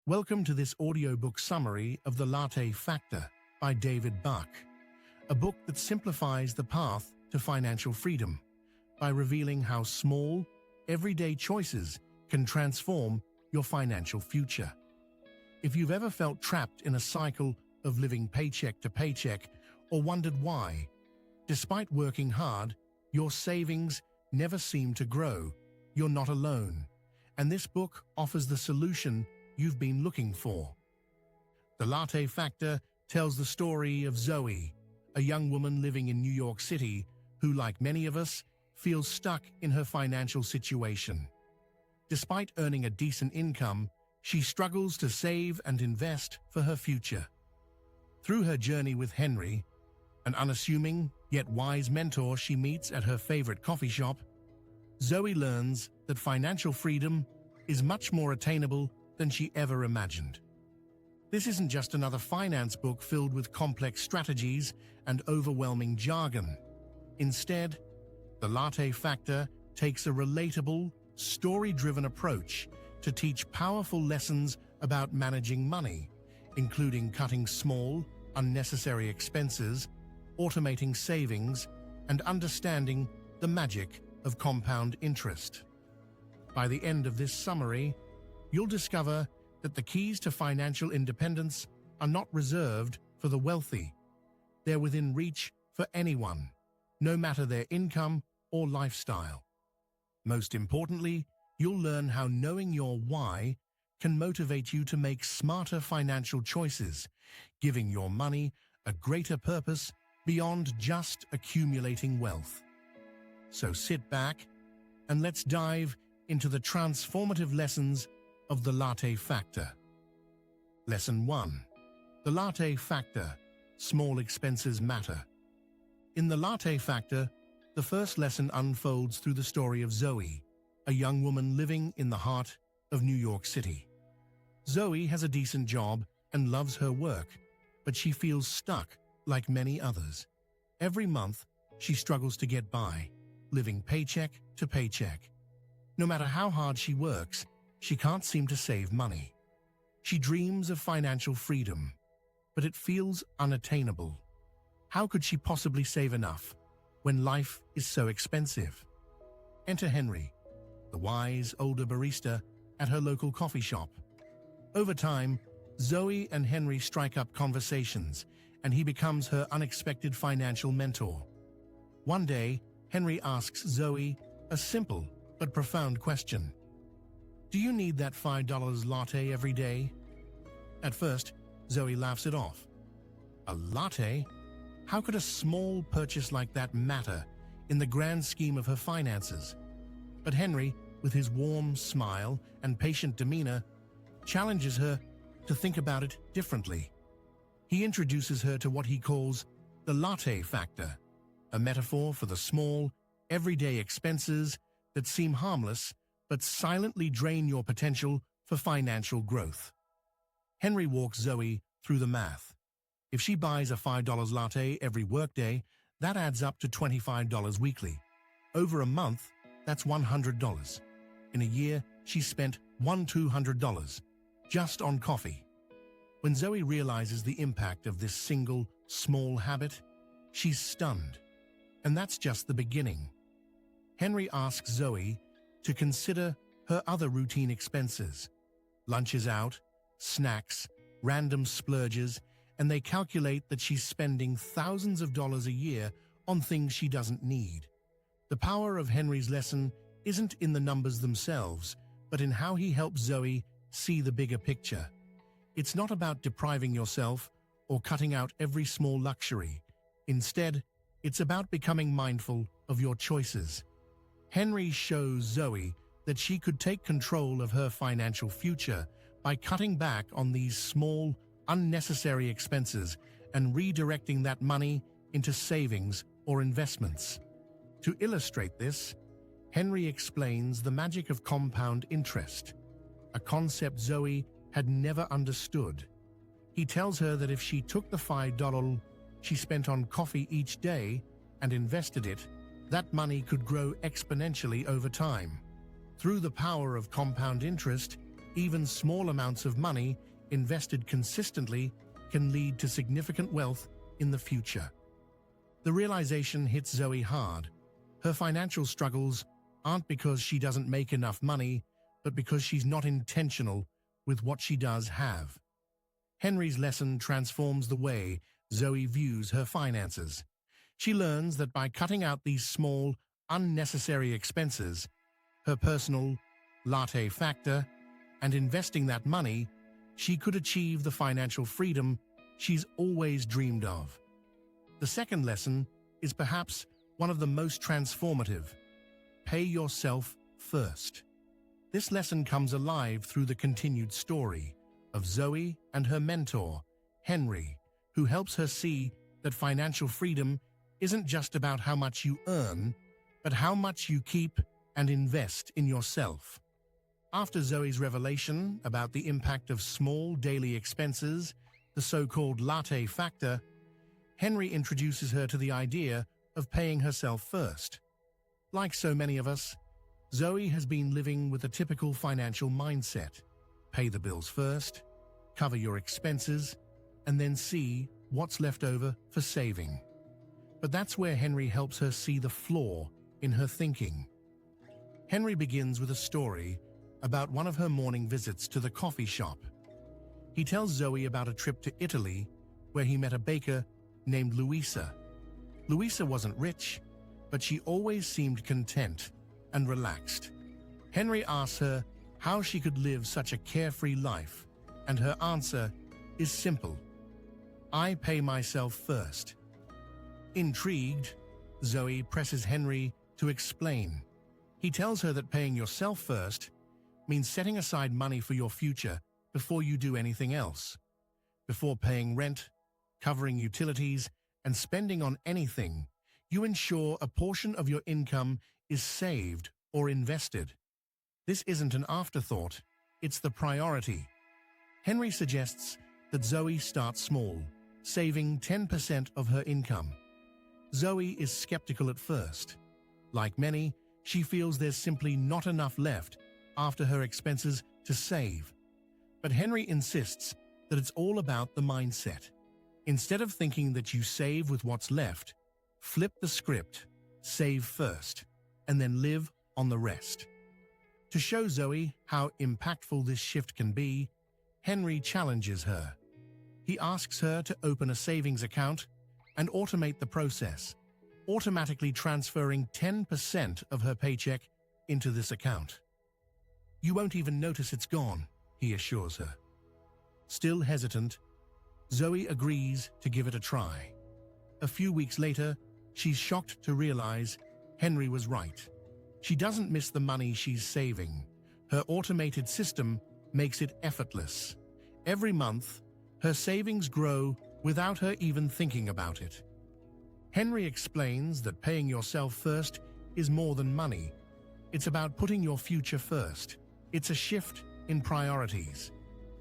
Welcome to this audiobook summary of The Latte Factor by David Bach, a book that simplifies the path to financial freedom by revealing how small, everyday choices can transform your financial future. If you've ever felt trapped in a cycle of living paycheck to paycheck or wondered why, despite working hard, your savings never seem to grow, you're not alone, and this book offers the solution you've been looking for. The Latte Factor tells the story of Zoe, a young woman living in New York City who, like many of us, feels stuck in her financial situation. Despite earning a decent income, she struggles to save and invest for her future. Through her journey with Henry, an unassuming yet wise mentor she meets at her favorite coffee shop, Zoe learns that financial freedom is much more attainable than she ever imagined. This isn't just another finance book filled with complex strategies and overwhelming jargon. Instead, The Latte Factor takes a relatable, story-driven approach to teach powerful lessons about managing money, including cutting small, unnecessary expenses, automating savings, and understanding the magic of compound interest. By the end of this summary, you'll discover that the keys to financial independence are not reserved for the wealthy. They're within reach for anyone, no matter their income or lifestyle. Most importantly, you'll learn how knowing your why can motivate you to make smarter financial choices, giving your money a greater purpose beyond just accumulating wealth. So sit back and let's dive into the transformative lessons of The Latte Factor. Lesson 1. The Latte Factor. Small expenses matter. In The Latte Factor, the first lesson unfolds through the story of Zoe, a young woman living in the heart of New York City. Zoe has a decent job and loves her work, but she feels stuck like many others. Every month, she struggles to get by, living paycheck to paycheck. No matter how hard she works, she can't seem to save money. She dreams of financial freedom, but it feels unattainable. How could she possibly save enough when life is so expensive? Enter Henry, the wise older barista at her local coffee shop. Over time, Zoe and Henry strike up conversations, and he becomes her unexpected financial mentor. One day, Henry asks Zoe a simple but profound question. Do you need that $5 latte every day? At first, Zoe laughs it off. A latte? How could a small purchase like that matter in the grand scheme of her finances? But Henry, with his warm smile and patient demeanor, challenges her to think about it differently. He introduces her to what he calls the Latte Factor, a metaphor for the small, everyday expenses that seem harmless but silently drain your potential for financial growth. Henry walks Zoe through the math. If she buys a $5 latte every workday, that adds up to $25 weekly. Over a month, that's $100. In a year, she's spent $200 just on coffee. When Zoe realizes the impact of this single, small habit, she's stunned. And that's just the beginning. Henry asks Zoe to consider her other routine expenses: lunches out, snacks, random splurges, and they calculate that she's spending thousands of dollars a year on things she doesn't need. The power of Henry's lesson isn't in the numbers themselves, but in how he helps Zoe see the bigger picture. It's not about depriving yourself or cutting out every small luxury. Instead, it's about becoming mindful of your choices. Henry shows Zoe that she could take control of her financial future by cutting back on these small, unnecessary expenses and redirecting that money into savings or investments. To illustrate this, Henry explains the magic of compound interest, a concept Zoe had never understood. He tells her that if she took the $5 she spent on coffee each day and invested it, that money could grow exponentially over time. Through the power of compound interest, even small amounts of money invested consistently can lead to significant wealth in the future. The realization hits Zoe hard. Her financial struggles aren't because she doesn't make enough money, but because she's not intentional with what she does have. Henry's lesson transforms the way Zoe views her finances. She learns that by cutting out these small, unnecessary expenses, her personal latte factor, and investing that money, she could achieve the financial freedom she's always dreamed of. The second lesson is perhaps one of the most transformative. Pay yourself first. This lesson comes alive through the continued story of Zoe and her mentor, Henry, who helps her see that financial freedom isn't just about how much you earn, but how much you keep and invest in yourself. After Zoe's revelation about the impact of small daily expenses, the so-called latte factor, Henry introduces her to the idea of paying herself first. Like so many of us, Zoe has been living with a typical financial mindset. Pay the bills first, cover your expenses, and then see what's left over for saving. But that's where Henry helps her see the flaw in her thinking. Henry begins with a story about one of her morning visits to the coffee shop. He tells Zoe about a trip to Italy where he met a baker named Luisa. Luisa wasn't rich, but she always seemed content and relaxed. Henry asks her how she could live such a carefree life, and her answer is simple: I pay myself first. Intrigued, Zoe presses Henry to explain. He tells her that paying yourself first means setting aside money for your future before you do anything else. Before paying rent, covering utilities, and spending on anything, you ensure a portion of your income is saved or invested. This isn't an afterthought, it's the priority. Henry suggests that Zoe start small, saving 10% of her income. Zoe is skeptical at first. Like many, she feels there's simply not enough left after her expenses to save. But Henry insists that it's all about the mindset. Instead of thinking that you save with what's left, flip the script, save first, and then live on the rest. To show Zoe how impactful this shift can be, Henry challenges her. He asks her to open a savings account and automate the process, automatically transferring 10% of her paycheck into this account. You won't even notice it's gone, he assures her. Still hesitant, Zoe agrees to give it a try. A few weeks later, she's shocked to realize Henry was right. She doesn't miss the money she's saving. Her automated system makes it effortless. Every month, her savings grow without her even thinking about it. Henry explains that paying yourself first is more than money. It's about putting your future first. It's a shift in priorities.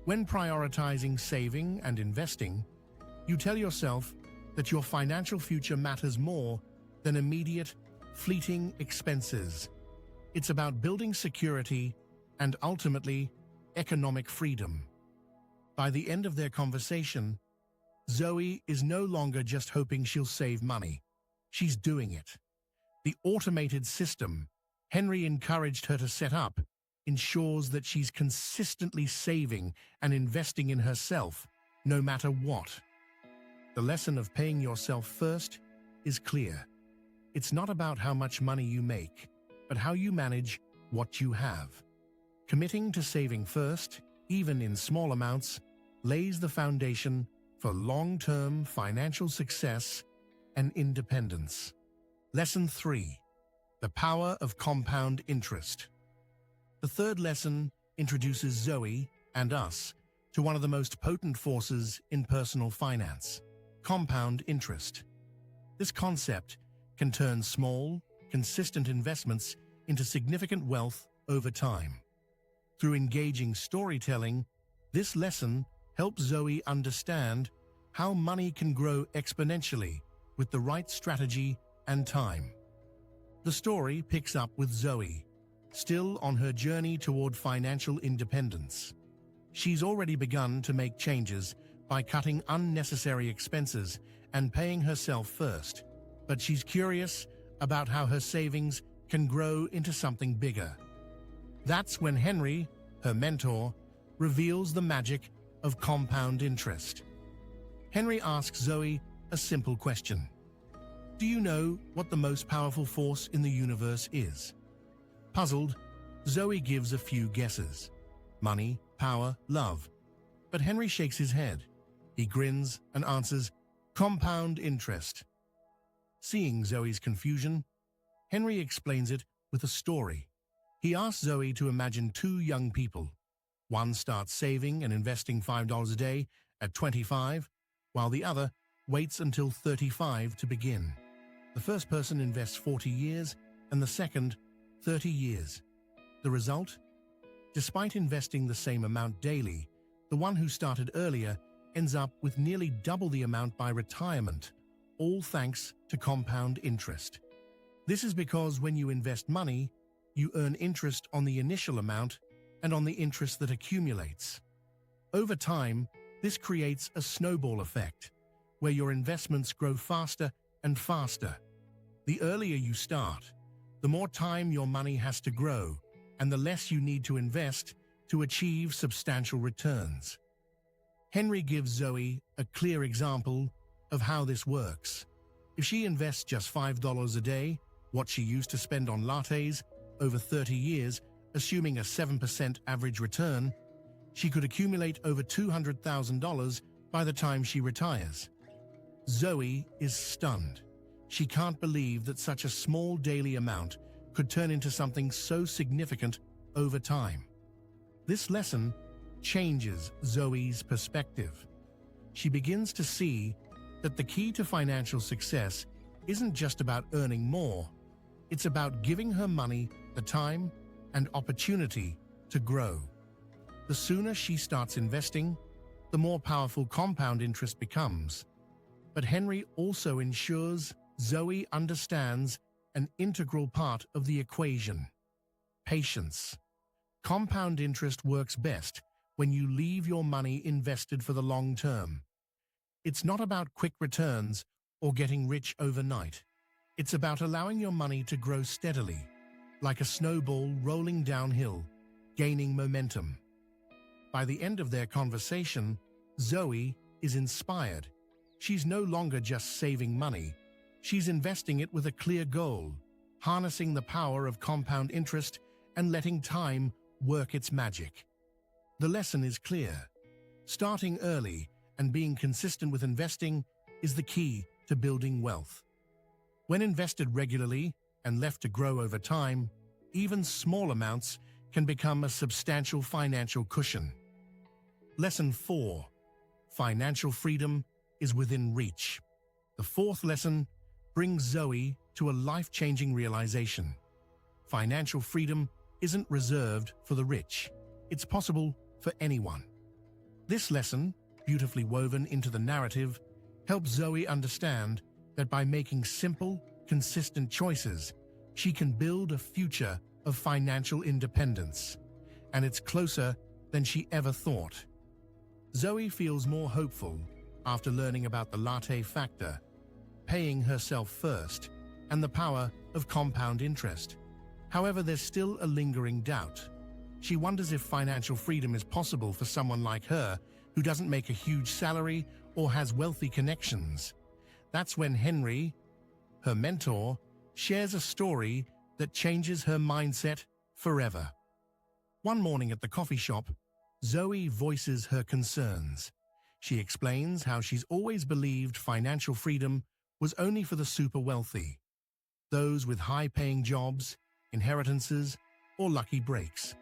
When prioritizing saving and investing, you tell yourself that your financial future matters more than immediate, fleeting expenses. It's about building security and ultimately economic freedom. By the end of their conversation, Zoe is no longer just hoping she'll save money. She's doing it. The automated system Henry encouraged her to set up ensures that she's consistently saving and investing in herself, no matter what. The lesson of paying yourself first is clear. It's not about how much money you make, but how you manage what you have. Committing to saving first, even in small amounts, lays the foundation for long-term financial success and independence. Lesson 3: The power of compound interest. The third lesson introduces Zoe and us to one of the most potent forces in personal finance: compound interest. This concept can turn small, consistent investments into significant wealth over time. Through engaging storytelling, this lesson helps Zoe understand how money can grow exponentially with the right strategy and time. The story picks up with Zoe, still on her journey toward financial independence. She's already begun to make changes by cutting unnecessary expenses and paying herself first, but she's curious about how her savings can grow into something bigger. That's when Henry, her mentor, reveals the magic of compound interest. Henry asks Zoe a simple question. Do you know what the most powerful force in the universe is? Puzzled, Zoe gives a few guesses. Money, power, love. But Henry shakes his head. He grins and answers, compound interest. Seeing Zoe's confusion, Henry explains it with a story. He asks Zoe to imagine two young people. One starts saving and investing $5 a day at 25, while the other waits until 35 to begin. The first person invests 40 years and the second 30 years. The result? Despite investing the same amount daily, the one who started earlier ends up with nearly double the amount by retirement, all thanks to compound interest. This is because when you invest money, you earn interest on the initial amount and on the interest that accumulates. Over time, this creates a snowball effect, where your investments grow faster and faster. The earlier you start, the more time your money has to grow, and the less you need to invest to achieve substantial returns. Henry gives Zoe a clear example of how this works. If she invests just $5 a day, what she used to spend on lattes over 30 years, assuming a 7% average return, she could accumulate over $200,000 by the time she retires. Zoe is stunned. She can't believe that such a small daily amount could turn into something so significant over time. This lesson changes Zoe's perspective. She begins to see that the key to financial success isn't just about earning more. It's about giving her money the time and opportunity to grow. The sooner she starts investing, the more powerful compound interest becomes. But Henry also ensures Zoe understands an integral part of the equation: patience. Compound interest works best when you leave your money invested for the long term. It's not about quick returns or getting rich overnight. It's about allowing your money to grow steadily, like a snowball rolling downhill, gaining momentum. By the end of their conversation, Zoe is inspired. She's no longer just saving money. She's investing it with a clear goal, harnessing the power of compound interest and letting time work its magic. The lesson is clear. Starting early and being consistent with investing is the key to building wealth. When invested regularly and left to grow over time, even small amounts can become a substantial financial cushion. Lesson 4. Financial freedom is within reach. The fourth lesson brings Zoe to a life-changing realization. Financial freedom isn't reserved for the rich. It's possible for anyone. This lesson, beautifully woven into the narrative, helps Zoe understand that by making simple, consistent choices, she can build a future of financial independence. And it's closer than she ever thought. Zoe feels more hopeful after learning about the Latte Factor, paying herself first, and the power of compound interest. However, there's still a lingering doubt. She wonders if financial freedom is possible for someone like her who doesn't make a huge salary or has wealthy connections. That's when Henry, her mentor, shares a story that changes her mindset forever. One morning at the coffee shop, Zoe voices her concerns. She explains how she's always believed financial freedom was only for the super wealthy, those with high-paying jobs, inheritances, or lucky breaks.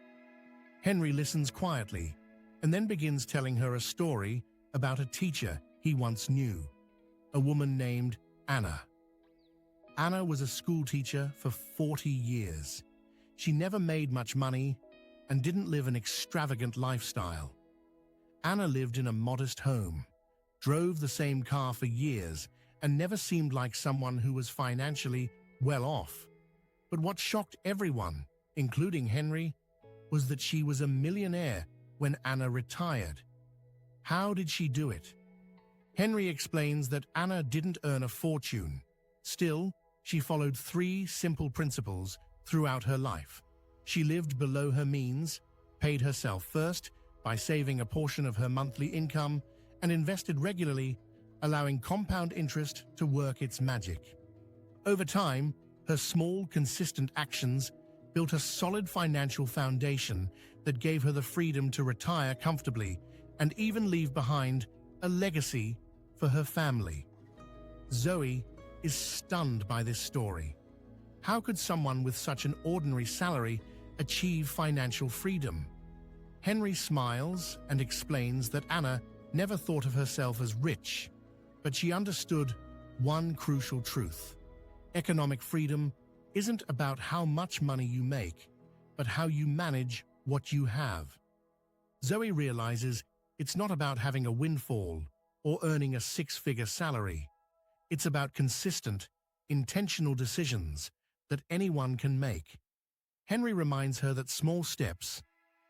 Henry listens quietly and then begins telling her a story about a teacher he once knew, a woman named Anna. Anna was a school teacher for 40 years. She never made much money and didn't live an extravagant lifestyle. Anna lived in a modest home, drove the same car for years, and never seemed like someone who was financially well off. But what shocked everyone including Henry, was that she was a millionaire when Anna retired. How did she do it? Henry explains that Anna didn't earn a fortune. Still, she followed 3 simple principles throughout her life. She lived below her means, paid herself first by saving a portion of her monthly income, and invested regularly, allowing compound interest to work its magic. Over time, her small, consistent actions built a solid financial foundation that gave her the freedom to retire comfortably and even leave behind a legacy for her family. Zoe is stunned by this story. How could someone with such an ordinary salary achieve financial freedom? Henry smiles and explains that Anna never thought of herself as rich, but she understood one crucial truth. Economic freedom isn't about how much money you make, but how you manage what you have. Zoe realizes it's not about having a windfall or earning a 6-figure salary. It's about consistent, intentional decisions that anyone can make. Henry reminds her that small steps,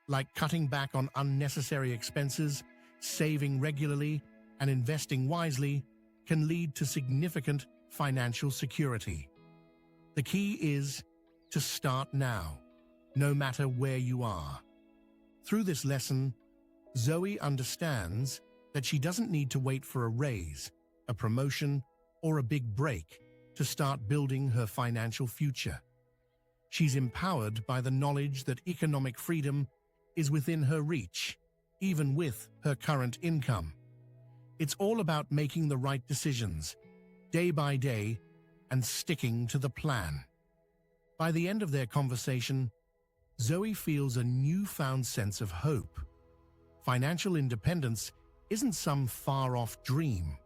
like cutting back on unnecessary expenses, saving regularly, and investing wisely, can lead to significant financial security. The key is to start now, no matter where you are. Through this lesson, Zoe understands that she doesn't need to wait for a raise, a promotion, or a big break to start building her financial future. She's empowered by the knowledge that economic freedom is within her reach, even with her current income. It's all about making the right decisions, day by day, and sticking to the plan. By the end of their conversation, Zoe feels a newfound sense of hope. Financial independence isn't some far-off dream.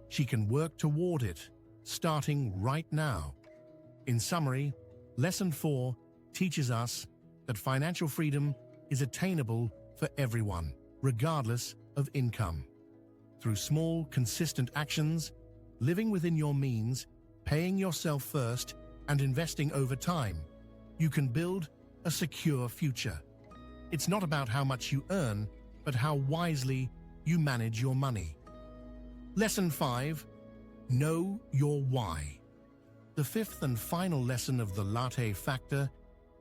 She can work toward it, starting right now. In summary, Lesson 4 teaches us that financial freedom is attainable for everyone, regardless of income. Through small, consistent actions, living within your means, paying yourself first, and investing over time, you can build a secure future. It's not about how much you earn, but how wisely you manage your money. Lesson 5. Know your why. The 5th and final lesson of the Latte Factor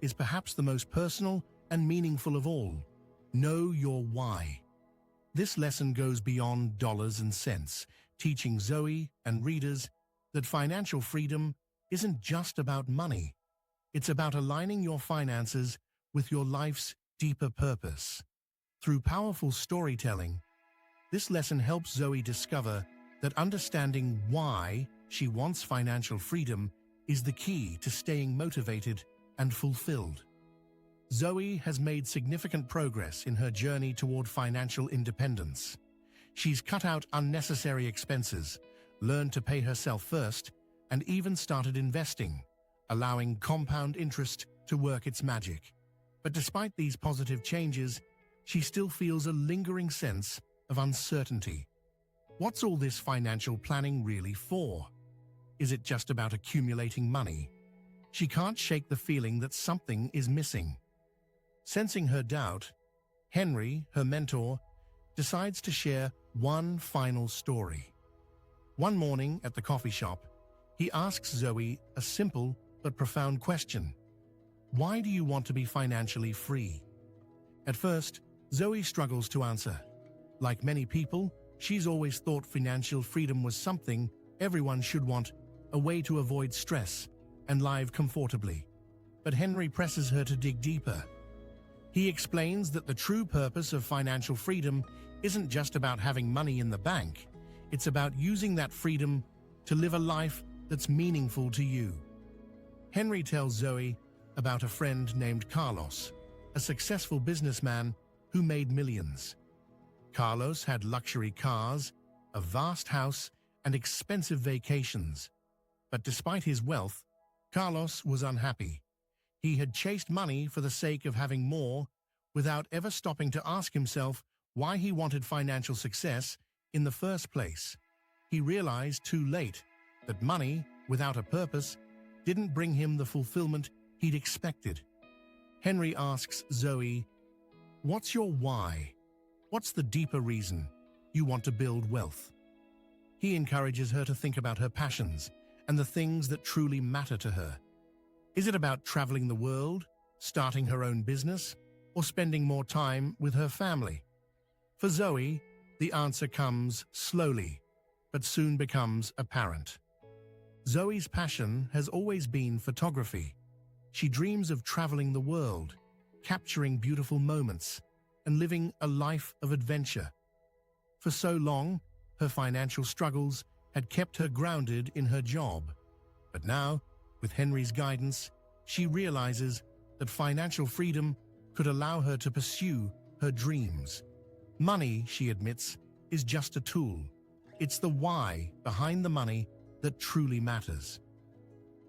is perhaps the most personal and meaningful of all. Know your why. This lesson goes beyond dollars and cents, teaching Zoe and readers that financial freedom isn't just about money. It's about aligning your finances with your life's deeper purpose. Through powerful storytelling, this lesson helps Zoe discover that understanding why she wants financial freedom is the key to staying motivated and fulfilled. Zoe has made significant progress in her journey toward financial independence. She's cut out unnecessary expenses, learned to pay herself first, and even started investing, allowing compound interest to work its magic. But despite these positive changes, she still feels a lingering sense of uncertainty. What's all this financial planning really for? Is it just about accumulating money? She can't shake the feeling that something is missing. Sensing her doubt, Henry, her mentor, decides to share one final story. One morning at the coffee shop, he asks Zoe a simple but profound question. Why do you want to be financially free? At first, Zoe struggles to answer. Like many people, she's always thought financial freedom was something everyone should want, a way to avoid stress and live comfortably. But Henry presses her to dig deeper. He explains that the true purpose of financial freedom isn't just about having money in the bank. It's about using that freedom to live a life that's meaningful to you. Henry tells Zoe about a friend named Carlos, a successful businessman who made millions. Carlos had luxury cars, a vast house, and expensive vacations. But despite his wealth, Carlos was unhappy. He had chased money for the sake of having more, without ever stopping to ask himself why he wanted financial success in the first place. He realized too late that money, without a purpose, didn't bring him the fulfillment he'd expected. Henry asks Zoe, "What's your why? What's the deeper reason you want to build wealth?" He encourages her to think about her passions and the things that truly matter to her. Is it about traveling the world, starting her own business, or spending more time with her family? For Zoe, the answer comes slowly, but soon becomes apparent. Zoe's passion has always been photography. She dreams of traveling the world, capturing beautiful moments, and living a life of adventure. For so long, her financial struggles had kept her grounded in her job. But now, with Henry's guidance, she realizes that financial freedom could allow her to pursue her dreams. Money, she admits, is just a tool. It's the why behind the money that truly matters.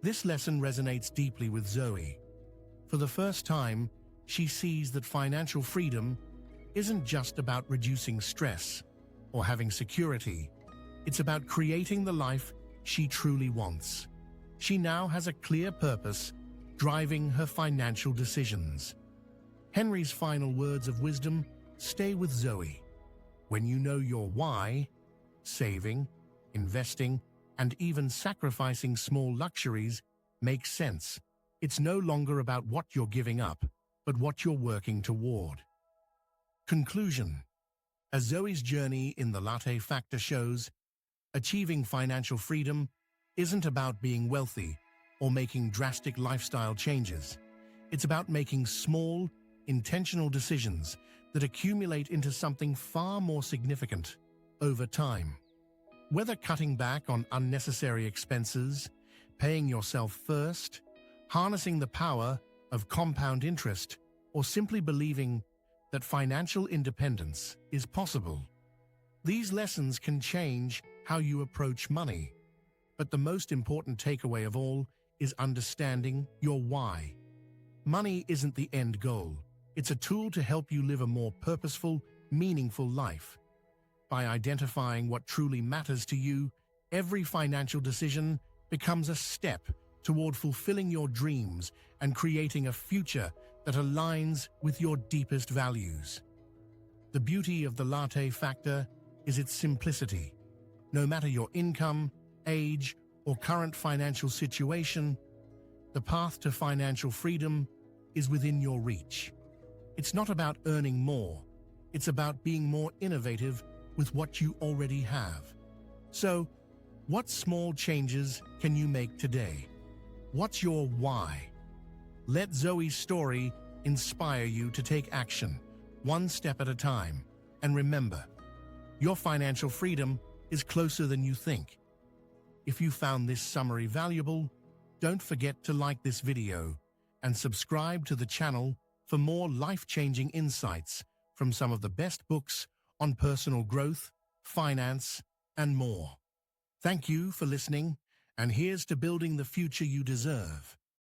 This lesson resonates deeply with Zoe. For the first time, she sees that financial freedom isn't just about reducing stress or having security. It's about creating the life she truly wants. She now has a clear purpose driving her financial decisions. Henry's final words of wisdom stay with Zoe. When you know your why, saving, investing, and even sacrificing small luxuries makes sense. It's no longer about what you're giving up, but what you're working toward. Conclusion. As Zoe's journey in the Latte Factor shows, achieving financial freedom isn't about being wealthy or making drastic lifestyle changes. It's about making small, intentional decisions that accumulate into something far more significant over time. Whether cutting back on unnecessary expenses, paying yourself first, harnessing the power of compound interest, or simply believing that financial independence is possible. These lessons can change how you approach money. But the most important takeaway of all is understanding your why. Money isn't the end goal. It's a tool to help you live a more purposeful, meaningful life. By identifying what truly matters to you, every financial decision becomes a step toward fulfilling your dreams and creating a future that aligns with your deepest values. The beauty of the Latte Factor is its simplicity. No matter your income, age, or current financial situation, the path to financial freedom is within your reach. It's not about earning more. It's about being more innovative with what you already have. So, what small changes can you make today? What's your why? Let Zoe's story inspire you to take action, one step at a time. And remember, your financial freedom is closer than you think. If you found this summary valuable, don't forget to like this video and subscribe to the channel for more life-changing insights from some of the best books on personal growth, finance, and more. Thank you for listening, and here's to building the future you deserve.